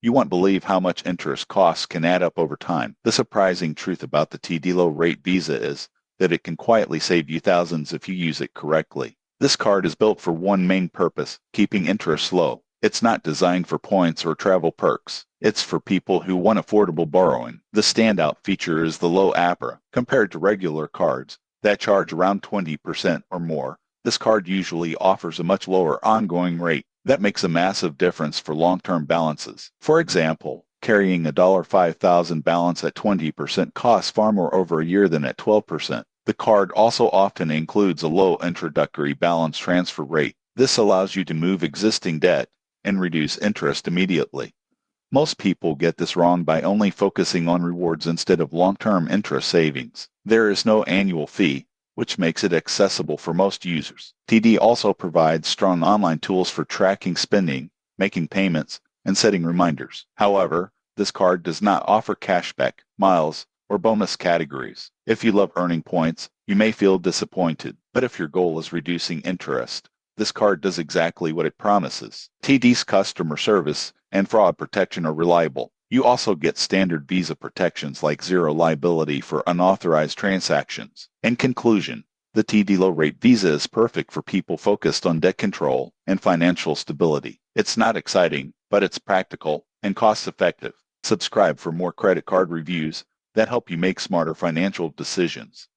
You won't believe how much interest costs can add up over time. The surprising truth about the TD Low Rate Visa is that it can quietly save you thousands if you use it correctly. This card is built for one main purpose, keeping interest low. It's not designed for points or travel perks. It's for people who want affordable borrowing. The standout feature is the low APR. Compared to regular cards that charge around 20% or more, this card usually offers a much lower ongoing rate. That makes a massive difference for long-term balances. For example, carrying a $5,000 balance at 20% costs far more over a year than at 12%. The card also often includes a low introductory balance transfer rate. This allows you to move existing debt and reduce interest immediately. Most people get this wrong by only focusing on rewards instead of long-term interest savings. There is no annual fee, which makes it accessible for most users. TD also provides strong online tools for tracking spending, making payments, and setting reminders. However, this card does not offer cashback, miles, or bonus categories. If you love earning points, you may feel disappointed. But if your goal is reducing interest, this card does exactly what it promises. TD's customer service and fraud protection are reliable. You also get standard Visa protections like zero liability for unauthorized transactions. In conclusion, the TD Low Rate Visa is perfect for people focused on debt control and financial stability. It's not exciting, but it's practical and cost-effective. Subscribe for more credit card reviews that help you make smarter financial decisions.